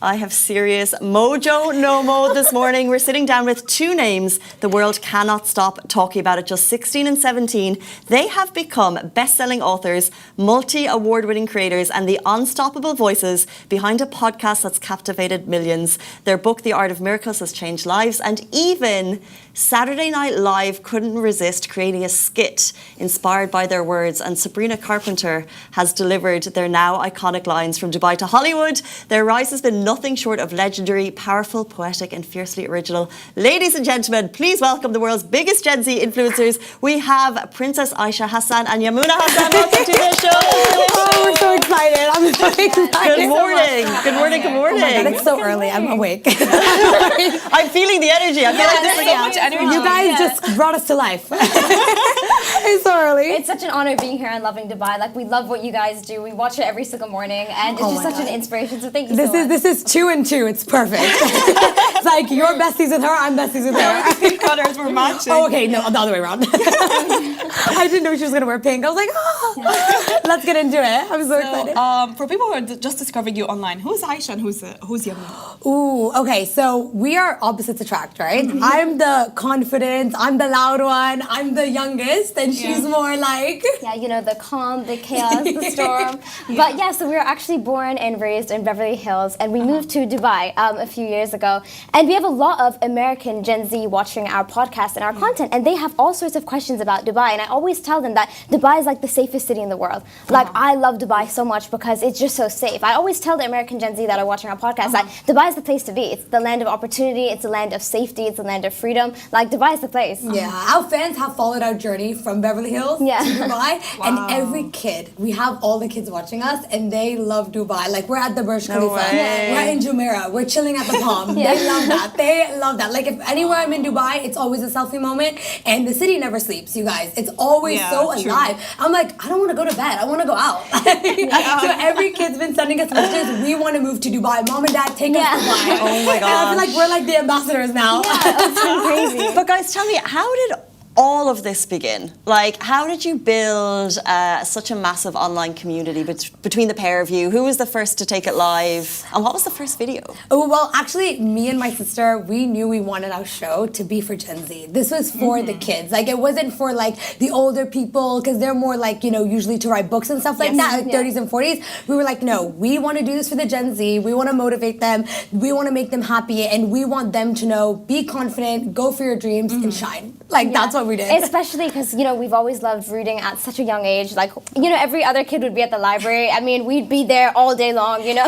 I have serious mojo no-mo this morning. We're sitting down with two names the world cannot stop talking about. At just 16 and 17, they have become best-selling authors, multi-award-winning creators, and the unstoppable voices behind a podcast that's captivated millions. Their book, The Art of Miracles, has changed lives, and even Saturday Night Live couldn't resist creating a skit inspired by their words, and Sabrina Carpenter has delivered their now iconic lines from Dubai to Hollywood. Their rise has been nothing short of legendary, powerful, poetic, and fiercely original. Ladies and gentlemen, please welcome the world's biggest Gen Z influencers. We have Princess Ayesha, Hasan, and Yamuna. Hasan, welcome to the show. Oh, we're so excited. I'm so excited. Good morning. Good morning. Good morning. Oh my God, it's so early. I'm awake. I'm feeling the energy. I feel like this is so much energy. You guys just brought us to life. It's so early. It's such an honor being here on Lovin Dubai. Like, we love what you guys do. We watch it every single morning, and it's just such an inspiration. So thank you so much. This is 2 and 2. It's perfect. It's like you're besties with her, I'm besties with her. Pink colors were matching. Oh, okay, no, the other way around. I didn't know she was gonna wear pink. I was like, oh, let's get into it. I'm so excited. For people who are just discovering you online, who's Ayesha and who's Yamuna? Ooh, okay, so we are opposites attract, right? I'm the confident, I'm the loud one, I'm the youngest, and she's more like... Yeah, you know, the calm, the chaos, the storm. But yeah, so we were actually born and raised in Beverly Hills, and we moved to Dubai a few years ago. And we have a lot of American Gen Z watching our podcast and our content, and they have all sorts of questions about Dubai. And I always tell them that Dubai is like the safest city in the world. Like, I love Dubai so much because it's just so safe. I always tell the American Gen Z that are watching our podcast that Dubai is the place to be. It's the land of opportunity, it's the land of safety, it's the land of freedom. Like, Dubai is the place. Yeah, our fans have followed our journey from Beverly Hills to Dubai, and every kid, we have all the kids watching us, and they love Dubai. Like, we're at the Burj Khalifa, we're in Jumeirah, we're chilling at the Palm. They love that. They love that. Like, if anywhere I'm in Dubai, it's always a selfie moment, and the city never sleeps, you guys. It's always so alive. I'm like, I don't want to go to bed. I want to go out. So every kid's been sending us messages. We want to move to Dubai. Mom and Dad, take us to Dubai. Oh my God. And I feel like we're like the ambassadors now. Yeah, it's been crazy. But guys, tell me, how did all of this begin? Like, how did you build such a massive online community between the pair of you? Who was the first to take it live? And what was the first video? Oh, well, actually, me and my sister, we knew we wanted our show to be for Gen Z. This was for the kids. Like, it wasn't for, like, the older people, because they're more, like, you know, usually to write books and stuff like that, like 30s and 40s. We were like, no, we want to do this for the Gen Z. We want to motivate them. We want to make them happy, and we want them to know, be confident, go for your dreams, and shine. Like, that's what we did. Especially because, you know, we've always loved reading at such a young age. Like, you know, every other kid would be at the library. I mean, we'd be there all day long, you know,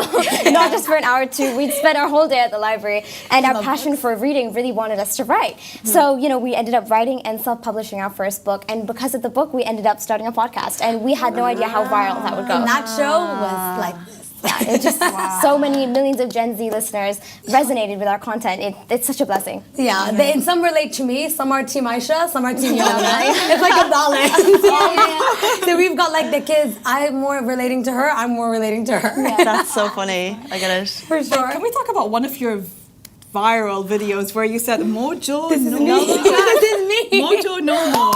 not just for an hour or two. We'd spend our whole day at the library. And our passion for reading really wanted us to write. So, you know, we ended up writing and self-publishing our first book. And because of the book, we ended up starting a podcast. And we had no idea how viral that would go. And that show was like this. Yeah, it just so many millions of Gen Z listeners resonated with our content. It's such a blessing. Yeah, and some relate to me. Some are Team Ayesha, some are Team Yamuna. It's like a balance. So we've got like the kids. I'm more relating to her. I'm more relating to her. Yeah. That's so funny. I get it. For sure. Can we talk about one of your viral videos where you said Mojo This is me. Mojo no more.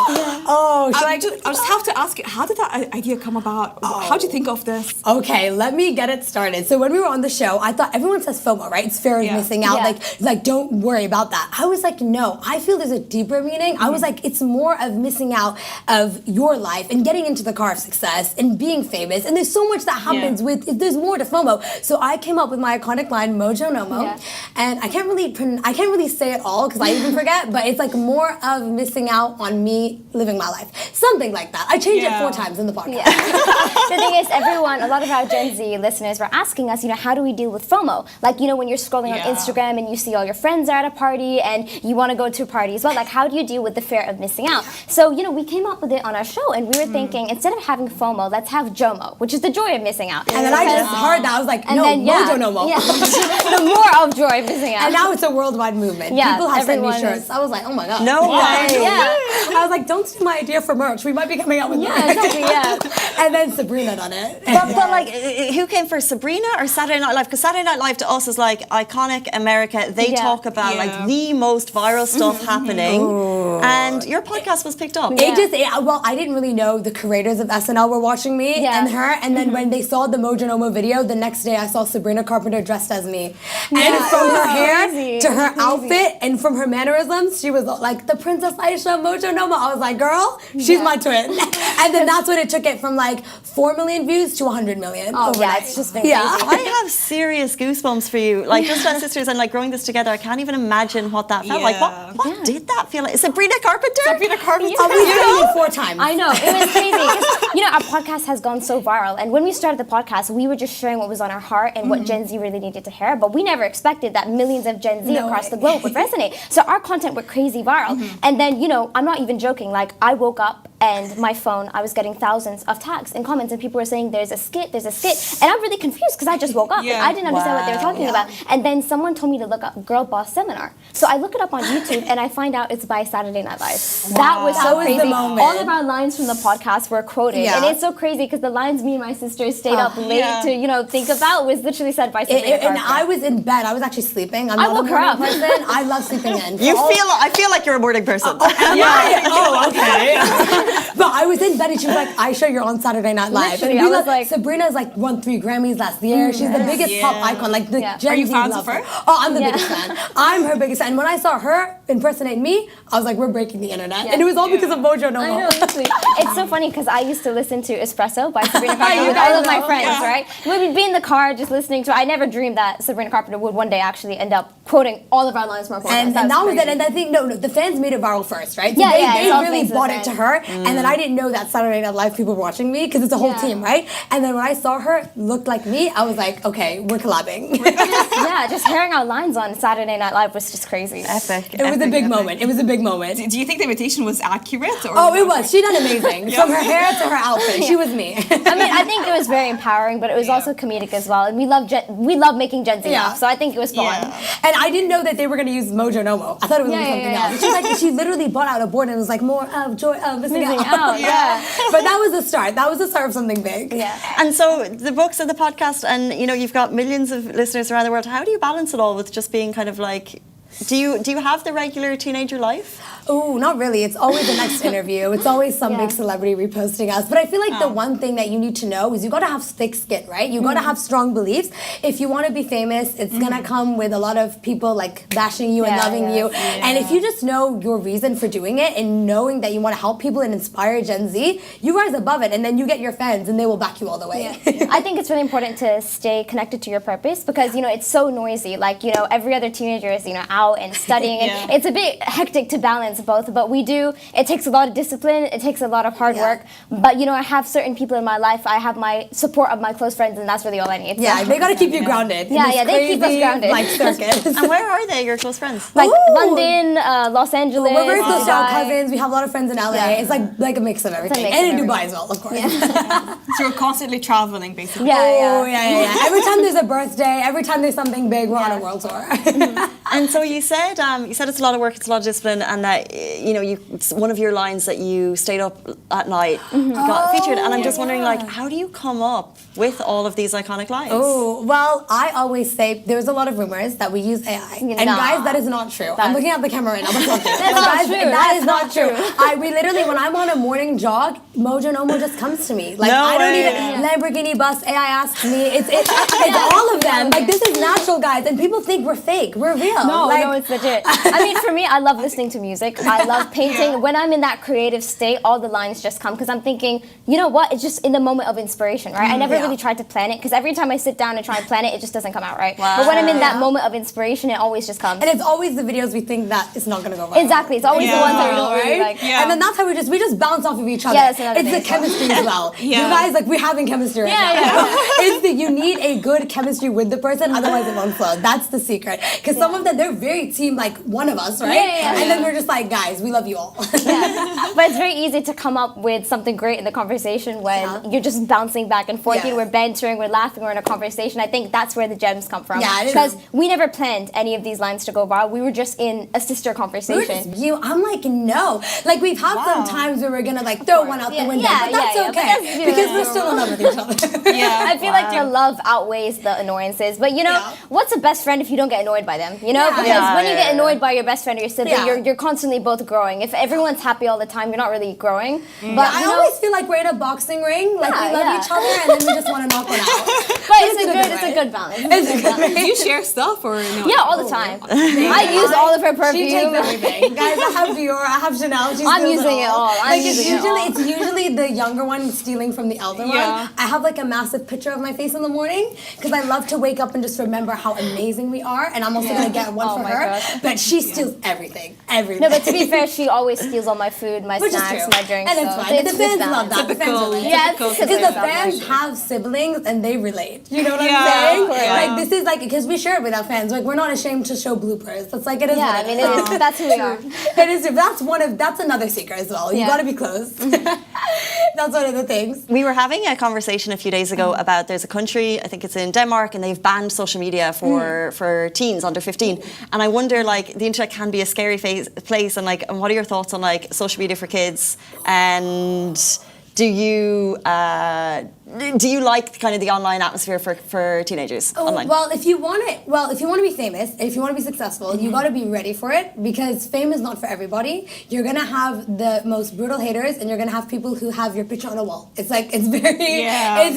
Oh, I just have to ask you, how did that idea come about? How did you think of this? Okay, let me get it started. So when we were on the show, I thought everyone says FOMO, right? It's fear of missing out. Like don't worry about that. I was like, no, I feel there's a deeper meaning. I was like, it's more of missing out of your life and getting into the car of success and being famous. And there's so much that happens with. There's more to FOMO. So I came up with my iconic line, Mojo no mo, and I can't really say it all because I even forget. But it's like more of missing out on me living my life, something like that. I changed it 4 times in the podcast. The thing is, a lot of our Gen Z listeners were asking us, you know, how do we deal with FOMO? Like, you know, when you're scrolling on Instagram and you see all your friends are at a party and you want to go to a party as well. Like, how do you deal with the fear of missing out? So, you know, we came up with it on our show, and we were thinking, instead of having FOMO, let's have JOMO, which is the joy of missing out. And then I just heard that. I was like, no, Mojo no mo. The more of joy of missing out. And now it's a worldwide movement. People have sent me shirts. I was like, oh my God. No way. I was like, don't steal my idea for merch. We might be coming out with merch. Exactly, And then Sabrina done it. But like, who came first, Sabrina or Saturday Night Live? Because Saturday Night Live to us is like iconic America. They talk about like the most viral stuff happening. And your podcast was picked up. Well, I didn't really know the creators of SNL were watching me and her. And then when they saw the Mojo Nomo video, the next day I saw Sabrina Carpenter dressed as me. And from her hair to her outfit and from her mannerisms, she was like the Princess Ayesha Mojo Nomo. I was like, girl, she's my twin. And then that's when it took it from like 4 million views to 100 million. Oh, yeah, it's just been crazy. I have serious goosebumps for you. Like, just as sisters and like growing this together, I can't even imagine what that felt like. What did that feel like? Sabrina Carpenter? Sabrina Carpenter. We've done it 4 times. I know, it was crazy. 'Cause, you know, our podcast has gone so viral. And when we started the podcast, we were just sharing what was on our heart and what Gen Z really needed to hear. But we never expected that millions of Gen Z across the globe would resonate. So our content went crazy viral. And then, you know, I'm not even joking. Like, I woke up and my phone, I was getting thousands of tags and comments, and people were saying, there's a skit. And I'm really confused because I just woke up. And I didn't understand what they were talking about. And then someone told me to look up Girl Boss Seminar. So I look it up on YouTube and I find out it's by Saturday Night Live. That was so crazy. The moment. All of our lines from the podcast were quoted. And it's so crazy because the lines me and my sister stayed up late to, you know, think about was literally said by Sabrina Carpenter. And I was in bed. I was actually sleeping. I'm I not woke a her morning up. person. I love sleeping in. I feel like you're a morning person. Okay. But I was in bed and she was like, Ayesha, you're on Saturday Night Live. Literally, And I was like, Sabrina's like won 3 Grammys last year. She's the biggest pop icon. Like the Gen Are you Z fans love of her? Oh, I'm the biggest fan. I'm her biggest fan. When I saw her impersonate me, I was like, we're breaking the internet. And it was all because of Mojo Nomo. I know, literally. It's so funny because I used to listen to Espresso by Sabrina Carpenter with all of my friends, right? We'd be in the car just listening to it. I never dreamed that Sabrina Carpenter would one day actually end up quoting all of our lines from our podcast. And that was it. And I think, the fans made it viral first, right? So Yeah, they all really thanks to the bought it to her. And then I didn't know that Saturday Night Live people were watching me because it's a whole team, right? And then when I saw her look like me, I was like, okay, we're collabing. Just hearing our lines on Saturday Night Live was just crazy. Epic. It was a big moment. It was a big moment. Do you think the imitation was accurate? Or Oh, it was. She done amazing. From her hair to her outfit. She was me. I mean, I think it was very empowering, but it was also comedic as well. And we love making Gen Z laugh, so I think it was fun. And I didn't know that they were going to use Mojo Nomo. I thought it was going to be something else. She's like, she literally bought out a board and was like, more of joy of missing out. But that was the start. That was the start of something big. And so the books and the podcast, and you know, you've got millions of listeners around the world. How do you balance it all with just being kind of like, do you have the regular teenager life? Oh, not really. It's always the next interview. It's always some big celebrity reposting us. But I feel like the one thing that you need to know is you got to have thick skin, right? You got to have strong beliefs. If you want to be famous, it's going to come with a lot of people like bashing you and loving you. And if you just know your reason for doing it and knowing that you want to help people and inspire Gen Z, you rise above it and then you get your fans and they will back you all the way. I think it's really important to stay connected to your purpose because, you know, it's so noisy. Like, you know, every other teenager is, you know, out and studying. And it's a bit hectic to balance both, but it takes a lot of discipline, it takes a lot of hard work, but you know, I have certain people in my life, I have my support of my close friends, and that's really all I need. They gotta keep you grounded. They keep us grounded. Like circus. And where are they, your close friends? Like London, Los Angeles, we're very close to our Dubai. cousins, we have a lot of friends in LA, it's like a mix of everything. mix And of in Dubai as well, of course. So you're constantly traveling, basically. Every time there's a birthday, every time there's something big, we're on a world tour. And so you said it's a lot of work, it's a lot of discipline, and that you know, one of your lines that you stayed up at night got featured, and I'm just wondering, like, how do you come up with all of these iconic lines? Oh, well, I always say there's a lot of rumors that we use AI, and guys, that is not true. I'm looking at the camera right now. That's not true. That is not true. We literally, when I'm on a morning jog, Mojo Nomo just comes to me. Like I don't even Lamborghini bus. AI asks me. It's all of them. Like this is natural, guys, and people think we're fake. We're real. No, it's legit. I mean, for me, I love listening to music. I love painting. When I'm in that creative state, all the lines just come because I'm thinking, you know what? It's just in the moment of inspiration, right? I never really tried to plan it because every time I sit down and try and plan it, it just doesn't come out right. But when I'm in that moment of inspiration, it always just comes. And it's always the videos we think that it's not going to go right. Exactly. It's always the ones that we don't really like. And then that's how we just bounce off of each other. Yeah, that's another it's thing. the chemistry as well. You guys, like we're having chemistry right now. You need a good chemistry with the person, otherwise it won't flow. That's the secret. Because some of them, they're very team like one of us, right? And then we're just like, guys, we love you all. But it's very easy to come up with something great in the conversation when you're just bouncing back and forth. We're bantering, we're laughing, we're in a conversation. I think that's where the gems come from. Because we never planned any of these lines to go viral. We were just in a sister conversation. I'm like, no. Like we've had some times where we're gonna like throw one out the window, but that's okay because we're still in love with each other. I feel like your love outweighs the annoyances. But you know, what's a best friend if you don't get annoyed by them? You know, because when you get annoyed by your best friend or your sibling, you're constantly constantly both growing. If everyone's happy all the time, you're not really growing. But I always feel like we're in a boxing ring. Like we love each other and then we just want to knock one out. But it's a good balance. Do you share stuff or no? Yeah, all the time. I use all of her perfume. She takes everything. Guys, I have Dior, I have Chanel. I'm using it all. It's usually the younger one stealing from the elder one. I have like a massive picture of my face in the morning because I love to wake up and just remember how amazing we are. And I'm also gonna get one for her. God. But she steals everything. No, but to be fair, she always steals all my food, my snacks, my drinks. And it's fine. The fans love that. Because the fans have siblings and they relate. You know what I'm saying? Like this is like because we share it with our fans. Like we're not ashamed to show bloopers. That's like it is. Yeah, it is. That's who we are. It is. That's another secret as well. You gotta be close. That's one of the things. We were having a conversation a few days ago about there's a country, I think it's in Denmark, and they've banned social media for teens under 15. And I wonder, like, the internet can be a scary place, and like, what are your thoughts on like social media for kids? And do you like kind of the online atmosphere for teenagers online? Well, if you want to be famous, if you want to be successful, you got to be ready for it because fame is not for everybody. You're gonna have the most brutal haters, and you're gonna have people who have your picture on a wall. It's like it's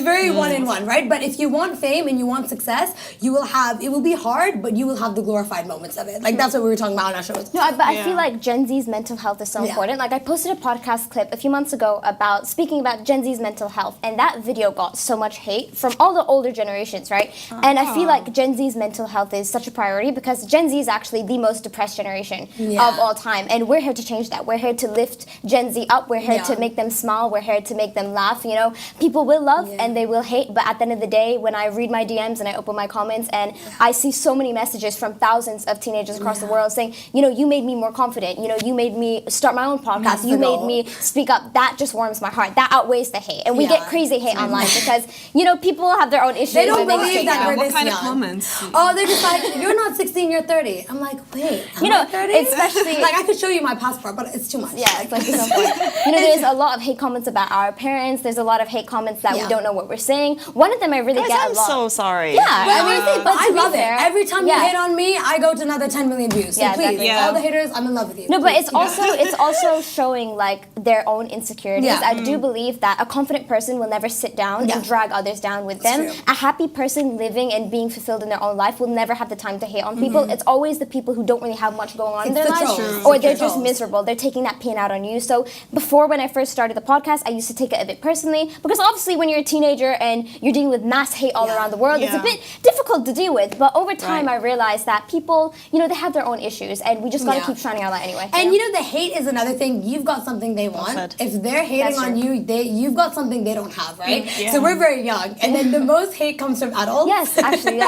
very one in one, right? But if you want fame and you want success, it will be hard, but you will have the glorified moments of it. Like that's what we were talking about on our show. But I feel like Gen Z's mental health is so important. Like I posted a podcast clip a few months ago speaking about Gen Z's mental health, and that video got so much hate from all the older generations, right? And I feel like Gen Z's mental health is such a priority because Gen Z is actually the most depressed generation of all time, and we're here to change that. We're here to lift Gen Z up. We're here to make them smile. We're here to make them laugh. You know, people will love and they will hate, but at the end of the day, when I read my DMs and I open my comments and I see so many messages from thousands of teenagers across the world saying, you know, you made me more confident. You know, you made me start my own podcast. You made me speak up. That just warms my heart. That outweighs the hate, and we get crazy hate online because you know people have their own issues. They don't believe that we're what this kind young. of comments? Oh, they're just like, you're not 16, you're 30. I'm like, wait, you know, 30? especially like I could show you my passport, but it's too much. Yeah, it's like so funny. You know, there's a lot of hate comments about our parents. There's a lot of hate comments that we don't know what we're saying. One of them I really get a lot. I'm so sorry. Yeah, I love it. Every time you hate on me, I go to another 10 million views. So please, all the haters, I'm in love with you. No, but it's also showing like their own insecurities. I do believe that a confident person will never sit down and drag others down with them. A happy person living and being fulfilled in their own life will never have the time to hate on people. It's always the people who don't really have much going on in their lives, or they're just miserable. They're taking that pain out on you. So before, when I first started the podcast, I used to take it a bit personally because obviously when you're a teenager and you're dealing with mass hate all around the world, it's a bit difficult to deal with. But over time, I realized that people, you know, they have their own issues, and we just got to keep shining our light anyway. And you know, the hate is another thing. You've got something they want. If they're hating on you, you've got something they don't have, right? So we're very young, and then the most hate comes from adults. Yes, actually,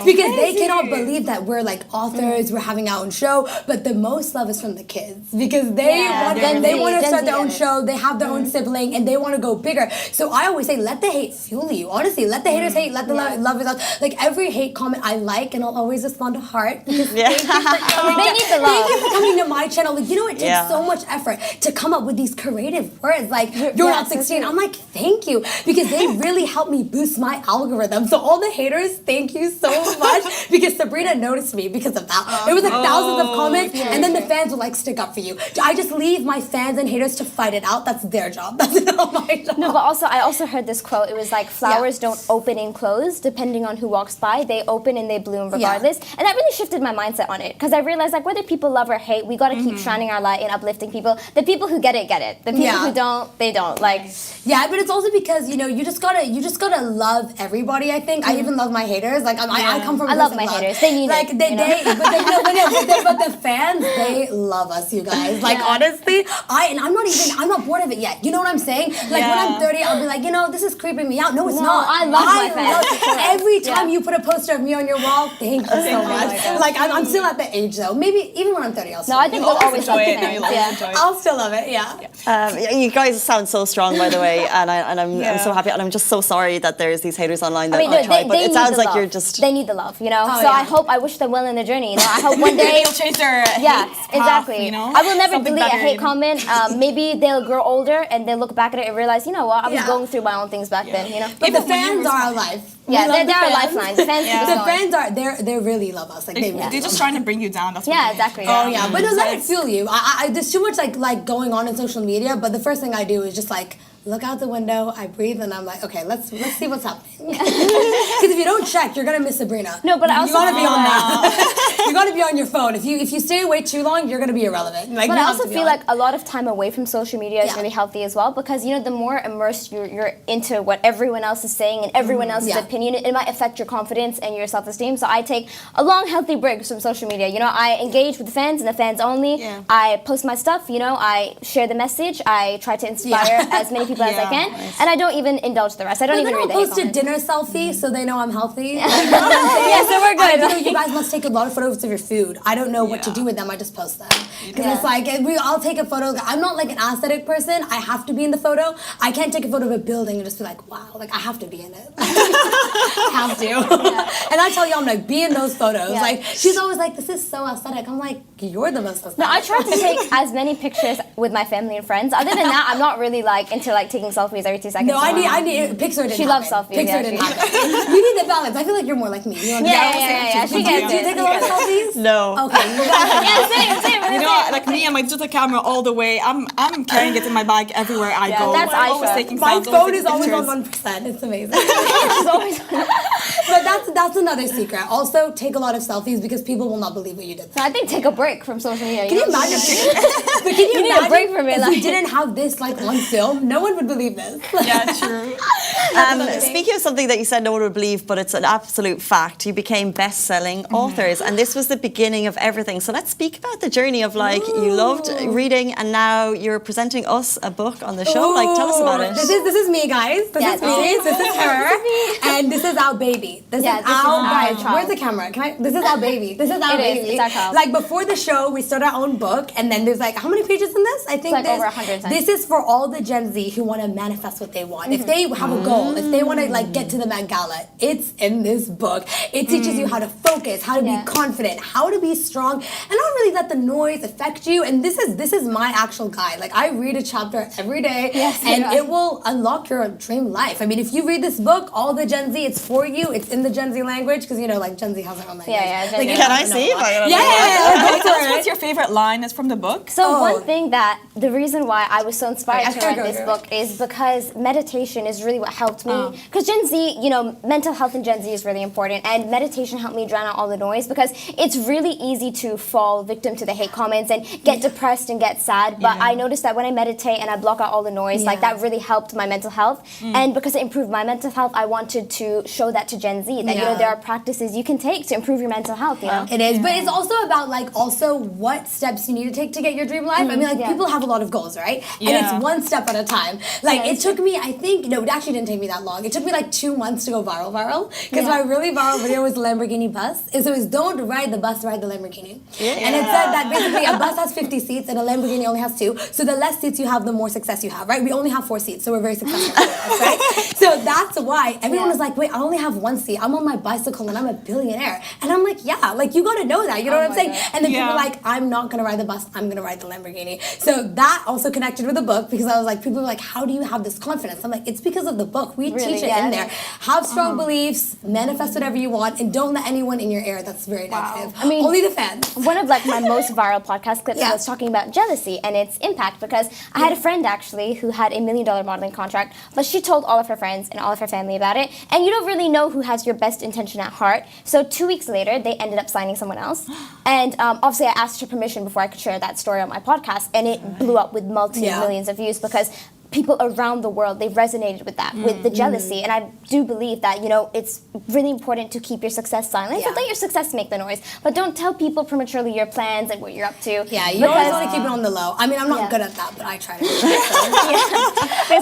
because they cannot believe that we're like authors, we're having our own show, but the most love is from the kids because they want to start their own show, they have their own sibling, and they want to go bigger. So I always say, let the hate fuel you. Honestly, let the haters hate, let the lovers out. Like every hate comment I like, and I'll always respond to heart because thank you for coming. They need the love. Thank you for coming to my channel. Like, you know, it takes so much effort to come up with these creative words. Like, you're not 16. I'm like, thank you, because they really helped me boost my algorithm. So all the haters, thank you so much, because Sabrina noticed me because of that. There was like thousands of comments, and then the fans would like stick up for you. I just leave my fans and haters to fight it out. That's their job. That's not my job. No, but I also heard this quote. It was like, flowers don't open and close depending on who walks by. They open and they bloom regardless. And that really shifted my mindset on it, because I realized like whether people love or hate, we got to keep shining our light and uplifting people. The people who get it, get it. The people who don't, they don't. Like, but it's also because, you know, you just gotta love everybody. I think I even love my haters. Like I come from. I love my haters. They need like it. But the fans, they love us, you guys. Like honestly, I'm not bored of it yet. You know what I'm saying? Like when I'm 30, I'll be like, you know, this is creeping me out. No, it's not. I love my fans. Every time you put a poster of me on your wall, thank you so much. Like I'm still at the age though. Maybe even when I'm 30, I'll still. No, I think we'll always love it. I'll still love it. Yeah. You guys sound so strong, by the way, and I'm so happy, and I'm just so sorry that there's these haters online that I try, but it sounds like you're just. They need the love, you know. I wish them well in their journey. You know, I hope one day they'll change their exactly. You know? I will never delete a hate comment. Maybe they'll grow older and they'll look back at it and realize, you know what, I was going through my own things back then. You know. But the fans are our life. Yeah, love they're our the fans. lifelines. The fans keep us The going. fans are they really love us. Like they really They're just love trying to bring you down. That's what Yeah, they mean. exactly. Oh yeah, but no, let it fuel you. I there's too much like going on in social media. But the first thing I do is just like look out the window. I breathe and I'm like, okay, let's see what's happening. Because if you don't check, you're gonna miss Sabrina. No, but I also you gotta be on that. You gotta be on your phone. If you stay away too long, you're gonna be irrelevant. Like, But you I have also to be feel on. like a lot of time away from social media is Yeah. really healthy as well, because you know the more immersed you're into what everyone else is saying and everyone else's Yeah. opinion, it might affect your confidence and your self-esteem. So I take a long, healthy break from social media. You know, I engage with the fans and the fans only. Yeah. I post my stuff. You know, I share the message. I try to inspire as many people as I Yeah. can, and I don't even indulge the rest. I don't But even then read I'll the hate post a comments. dinner selfie so they know I'm healthy. Yeah, so we're good. You know, you guys must take a lot of photos of your food. I don't know what to Yeah. do with them. I just post them because Yeah. it's like we all take a photo. I'm not like an aesthetic person. I have to be in the photo. I can't take a photo of a building and just be like, wow, like I have to be in it. I have to. And I tell you, I'm like, be in those photos. Yeah. Like she's always like, this is so aesthetic. I'm like, you're the most aesthetic. No, I try to take as many pictures with my family and friends. Other than that, I'm not really like into like taking selfies every 2 seconds. No, I need Pixar didn't She loves happen. selfies, Pixar yeah, didn't she- happen. You need the balance. I feel like you're more like me. You know, Yeah. She Do gets you it. take a lot of selfies? No. Okay. You got it. Yeah, same. You know, like me and my digital camera all the way. I'm carrying it in my bag everywhere I go. that's I'm always Ayesha. taking My selfies, phone taking is always pictures. on 1%. It's amazing. She's always. But that's another secret. Also, take a lot of selfies because people will not believe what you did. So I think take a break from social media. Can you know? imagine? But can you need a imagine break from it, if like- we didn't have this like on film? No one would believe this. Yeah, true. Speaking of something that you said no one would believe, but it's an absolute fact, you became best-selling authors, and this was the beginning of everything. So let's speak about the journey of like you loved reading, and now you're presenting us a book on the show. Like, tell us about it. This is me, guys. This Yeah, is me. This is her. And this is our baby. This Yeah, is this is our our guys. child. Where's the camera? This is our baby. This is our It is. baby. It's our child. Like before the show, we started our own book, and then there's like how many pages in this? I think like there's over 100. This is for all the Gen Z who want to manifest what they want. If they have a goal, if they want to like get to the Met Gala, it's in this book. It teaches you how to focus, how to Yeah. be confident, how to be strong, and not really let the noise affect you. And this is my actual guide. Like I read a chapter every day, Yes, and yeah. it will unlock your dream life. I mean, if you read this book, all the Gen Z, it's for you. It's in the Gen Z language because you know, like Gen Z has their own language. Yeah, Gen Like, Z. you Can don't I know see if what- I Yeah, go Tell us for what's it. your favorite line is from the book. So Oh. one thing that the reason why I was so inspired Wait, to I write gotta this go. book is because meditation is really what helped me. Because Gen Z, you know, mental health in Gen Z is really important, and meditation helped me drown out all the noise because it's really easy to fall victim to the hate comments and get depressed and get sad. But I noticed that when I meditate and I block out all the noise, like that really helped my mental health. And because it improved my mental health, I wanted to show that to Gen Z that you know Yeah. there are practices you can take to improve your mental health. You know. It is, but it's also about like also what steps you need to take to get your dream life. I mean, like yeah. people have a lot of goals, right? And Yeah. it's one step at a time. Like Yeah, it took me, I think, no, it actually didn't take me that long. It took me like 2 months to go viral. Because my really viral video was the Lamborghini bus. And so it was don't ride the bus, ride the Lamborghini. And it said that basically a bus has 50 seats and a Lamborghini only has 2. So the less seats you have, the more success you have, right? We only have 4 seats, so we're very successful, right? So that's why everyone was like, wait, I only have 1 seat. I'm on my bicycle and I'm a billionaire. And I'm like, yeah, like you gotta know that. You know what I'm saying? And then people Yeah. are like, I'm not gonna ride the bus, I'm gonna ride the Lamborghini. So that also connected with the book because I was like, people were like, how do you have this confidence? I'm like, it's because of the book. We Really? teach it Yeah. in there. Have strong beliefs, manifest whatever you want, and don't let anyone in your ear that's very negative. I mean, only the fans. One of like my most viral podcast clips Yeah. was talking about jealousy and its impact because I had a friend actually who had $1 million modeling contract, but she told all of her friends and all of her family about it. And you don't really know who has your best intention at heart. So 2 weeks later, they ended up signing someone else. And obviously, I asked her permission before I could share that story on my podcast, and it blew up with multi-millions of views because people around the world, they resonated with that, with the jealousy. And I do believe that, you know, it's really important to keep your success silent. Yeah. But let your success make the noise. But don't tell people prematurely your plans and what you're up to. Yeah, you always Because- want to keep it on the low. I mean, I'm not Yeah. good at that, but I try to.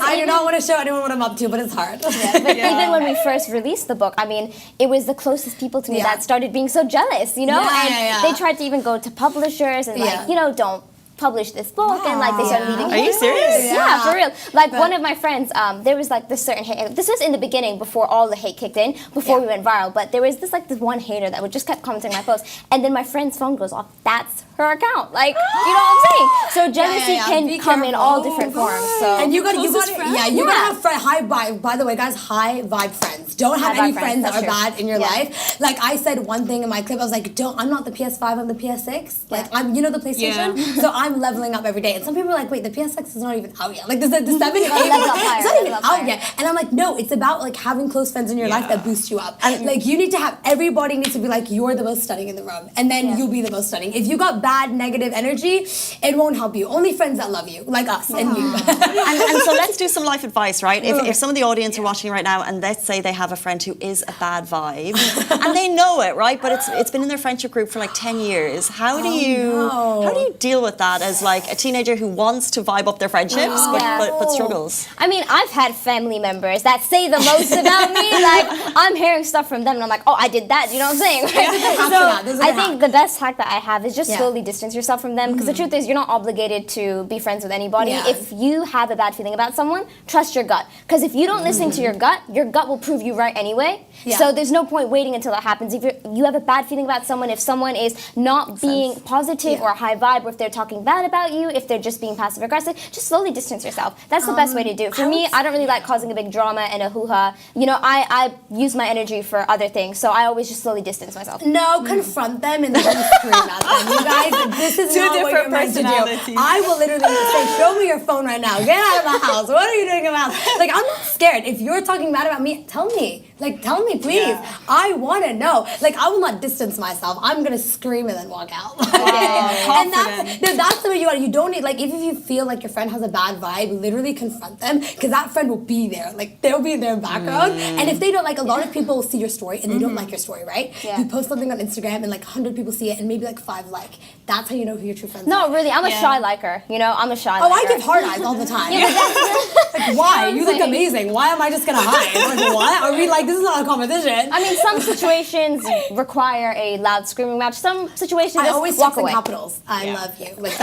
I do not want to show anyone what I'm up to, but it's hard. But even when we first released the book, I mean, it was the closest people to me Yeah. that started being so jealous, you know? Yeah, and yeah, yeah. they tried to even go to publishers and Yeah. like, you know, don't published this book, and like they started reading. Are you serious? Yeah, for real. Like one of my friends, there was like this certain hate. This was in the beginning before all the hate kicked in, before we went viral. But there was this one hater that would just kept commenting my posts, and then my friend's phone goes off. That's her account. Like, you know what I'm saying? So jealousy can come in all different forms. So and you gotta have high vibe. By the way, guys, high vibe friends. Don't have any friends that are bad in your life. Like I said one thing in my clip, I was like, I'm not the PS5, I'm the PS6. Like I'm, the PlayStation. So I'm leveling up every day. And some people are like, wait, the PS6 is not even out yet. Like the 7, 8, it's not even out yet. And I'm like, no, it's about like having close friends in your life that boost you up. And like you need to have, everybody needs to be like, you're the most stunning in the room. And then you'll be the most stunning. If you got bad, negative energy, it won't help you. Only friends that love you, like us and you. and so let's do some life advice, right? If some of the audience are watching right now and let's say they have a friend who is a bad vibe and they know it, right? But it's been in their friendship group for like 10 years. How do you deal with that as like a teenager who wants to vibe up their friendships but struggles? I mean, I've had family members that say the most about me. Like I'm hearing stuff from them and I'm like, oh, I did that. You know what I'm saying? So I think the best hack that I have is just slowly distance yourself from them, because the truth is you're not obligated to be friends with anybody. If you have a bad feeling about someone, trust your gut, because if you don't listen to your gut will prove you right anyway. So there's no point waiting until it happens. If you have a bad feeling about someone, if someone is not being positive or high vibe, or if they're talking bad about you, if they're just being passive aggressive, just slowly distance yourself. That's the best way to do it. For me, I don't really like causing a big drama and a hoo-ha. I use my energy for other things, so I always just slowly distance myself. No, confront them and then scream at them. You guys, this is not what you're meant to do. I will literally say, show me your phone right now. Get out of the house. What are you doing in the house? Like, I'm not scared. If you're talking bad about me, tell me. Like, tell me, please. I want to know. Like, I will not distance myself. I'm going to scream and then walk out. And that's the way you want it. You don't need, like, if you feel like your friend has a bad vibe, literally confront them, because that friend will be there. Like, they'll be in their background. And if they don't, like, a lot of people will see your story and they don't like your story, right? You post something on Instagram and, like, 100 people see it and maybe, like, 5 like. That's how you know who your true friends are. No, really. I'm a shy liker. I'm a shy liker. Oh, I give hard eyes all the time. Like, why? You look amazing. Why am I just gonna hide? Like, what? Are we like, this is not a competition? I mean, some situations require a loud screaming match. Some situations I just always walk text in away. capitals. I love you. Like,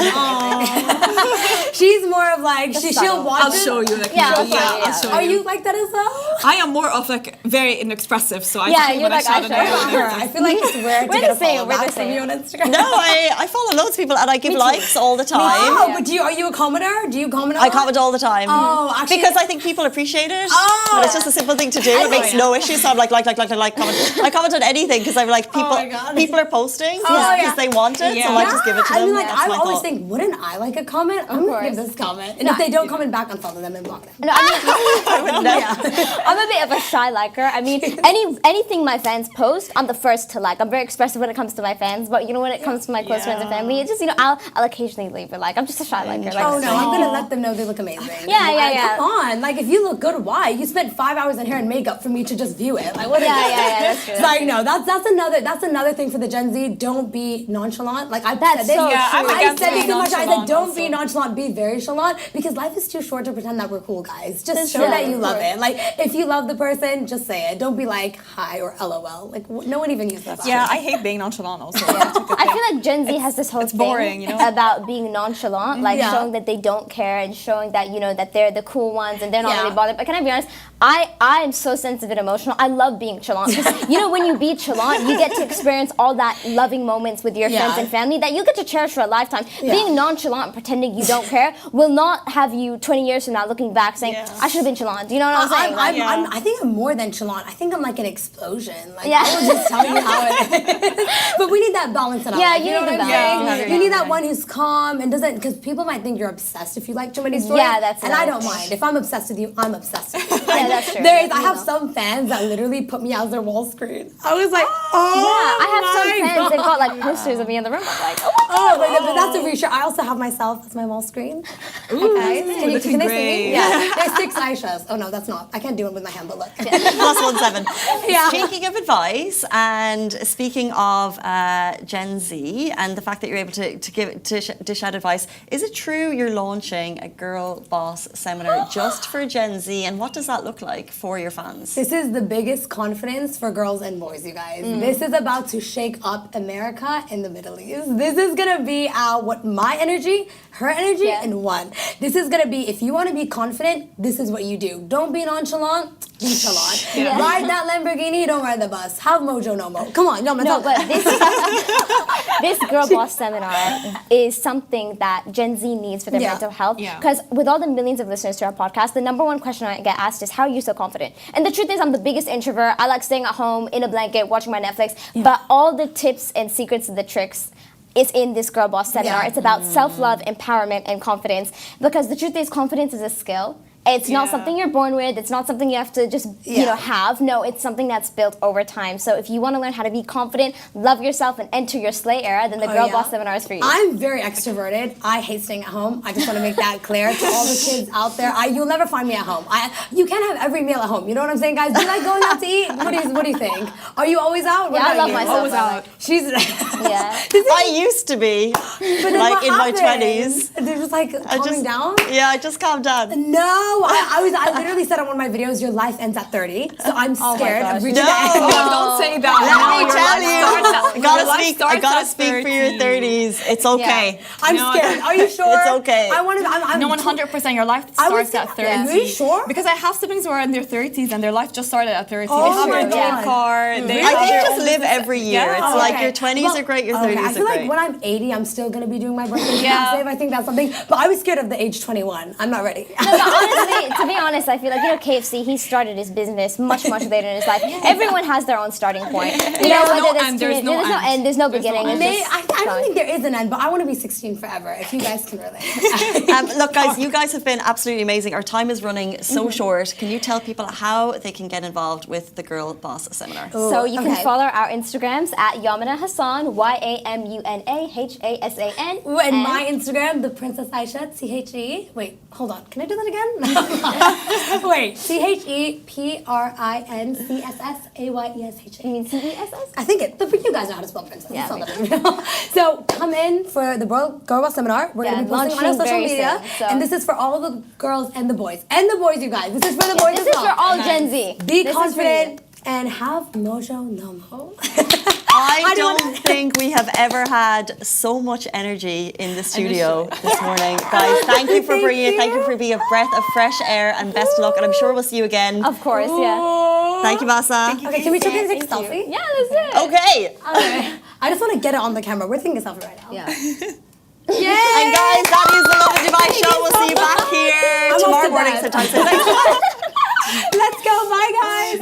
she's more of like, she'll watch I'll show you. Like, I'll show you. Are you like that as well? I am more of like very inexpressive, so I Yeah, just you're like Ayesha. I feel like it's rare to get a follow back from you on Instagram. No, I follow loads of people and I give likes all the time. Oh, but are you a commenter? Do you comment? I comment all the time. Oh, actually, because I think people appreciate it. But it's just a simple thing to do. It makes no issue. So I'm like, comment. I comment on anything because I'm like, people are posting because they want it. So I just give it to them. I mean, like, That's I my always thought. think, wouldn't I like a comment? I'm gonna give this comment, and if they don't comment back, unfollow them and block them. No, I'm a bit of a shy liker. I mean, anything my fans post, I'm the first to like. I'm very expressive when it comes to my fans, but when it comes to my close friends and family, it's just I'll occasionally leave it. Like I'm just a shy liker. Like, oh no, I'm gonna let them know they look amazing. Yeah. Come on, like if you look good, why? You spent 5 hours in hair and makeup for me to just view it. Like what? That's true. Like no, that's another thing for the Gen Z. Don't be nonchalant. Like I said this. I said this so much. I said don't be nonchalant. Be very chalant, because life is too short to pretend that we're cool guys. Just show that you love it. Like if you love the person, just say it. Don't be like hi or LOL. Like no one even uses that. Yeah, I hate being nonchalant also. I feel like Gen Z has this whole thing boring, about being nonchalant, like showing that they don't care and showing that that they're the cool ones and they're not really bothered. But can I be honest? I am so sensitive and emotional. I love being chalant because when you be chalant, you get to experience all that loving moments with your friends and family that you get to cherish for a lifetime. Being nonchalant and pretending you don't care will not have you 20 years from now looking back saying, I should have been chalant. Do you know what I'm saying? I think I'm more than chalant. I think I'm like an explosion. Like I will just tell you how it is. But we need that balance in our life. You know need what the I'm balance. saying? You need that one who's calm and doesn't, because people might think you're obsessed if you like too many stories. Yeah, that's and I don't mind. If I'm obsessed with you, I'm obsessed with you. Yeah, that's true. I have some fans that literally put me as their wall screen. I was like, I have some fans. They've got like posters of me in the room. I'm like, but that's a reassure. I also have myself as my wall screen. Okay. Can looking they see great. me? Yeah. There's 6 Ayeshas. Oh no, that's not. I can't do it with my hand, but look. +17. Yeah. Speaking of advice, and speaking of Gen Z, and the fact that you're able to dish out advice, is it true you're launching a girl boss seminar just for Gen Z? And what does that look like for your fans? This is the biggest confidence for girls and boys, you guys. This is about to shake up America and the Middle East. This is gonna be what my energy, her energy, and one. This is gonna be, if you wanna be confident, this is what you do. Don't be nonchalant, be chalant. Yeah. Ride that Lamborghini, don't ride the bus. Have mojo no mo. Come on, no, but this Girl Boss seminar is something that Gen Z needs for their mental health. Because with all the millions of listeners to our podcast, the number one question I get asked is, how are you so confident? And the truth is, I'm the biggest introvert. I like staying at home in a blanket, watching my Netflix. But all the tips and secrets and the tricks is in this Girl Boss seminar. It's about self-love, empowerment, and confidence. Because the truth is, confidence is a skill. It's not something you're born with. It's not something you have to just have. No, it's something that's built over time. So if you want to learn how to be confident, love yourself, and enter your slay era, then the Girl Boss seminar is for you. I'm very extroverted. I hate staying at home. I just want to make that clear to all the kids out there. You'll never find me at home. You can't have every meal at home. You know what I'm saying, guys? Do you like going out to eat? What do you think? Are you always out? Yeah, I love myself. Always out. She's I used to be, like in my 20s. They're just like calming down? Yeah, I just calmed down. No, I literally said on one of my videos, your life ends at 30. So I'm scared of reaching No. the end. Don't say that. Let me tell you, I gotta speak for your 30s. It's okay. I'm scared. Are you sure? It's okay. I want to. No, 100%. Your life starts at 30. Are you sure? Because I have siblings who are in their 30s and their life just started at 30. Oh they have my their God. own car. They I have think their just own live business. every year. Yeah. It's like your 20s are great, your 30s I feel are like great. when I'm 80, I'm still going to be doing my birthday massive. I think that's something. But I was scared of the age 21. I'm not ready. No, but honestly, to be honest, I feel like, KFC, he started his business much later in his life. Everyone has their own starting point. You know, whether There's no end. There's no beginning. I don't think there is an end, but I want to be 16 forever, if you guys can relate. Look, guys, you guys have been absolutely amazing. Our time is running so short. Can you tell people how they can get involved with the Girl Boss Seminar? So you can follow our Instagrams at Yamuna Hasan, YAMUNA HASAN. And my Instagram, the Princess Ayesha, THE. Wait, hold on. Can I do that again? Wait, THEPRINCSSAYESHA. You mean CESS? I think you guys know how to spell princess. Yeah, so come in for the Girl Boss Seminar. We're going to be posting on our social media. Soon, and this is for all the girls and the boys. And the boys, you guys. This is for the boys This as is well. for all Gen Z. Be confident and have mojo no mo. I don't think we have ever had so much energy in the studio this morning. Guys, thank you for bringing it. Thank you for being a breath of fresh air, and best of luck. And I'm sure we'll see you again. Of course, yeah. Thank you, Masa. Okay, can we take a selfie? Yeah, let's do it. Okay. I just want to get it on the camera. We're taking a selfie right now. Yeah. And guys, that is the Lovin Dubai show. We'll see you back here tomorrow morning sometime. Let's go. Bye, guys.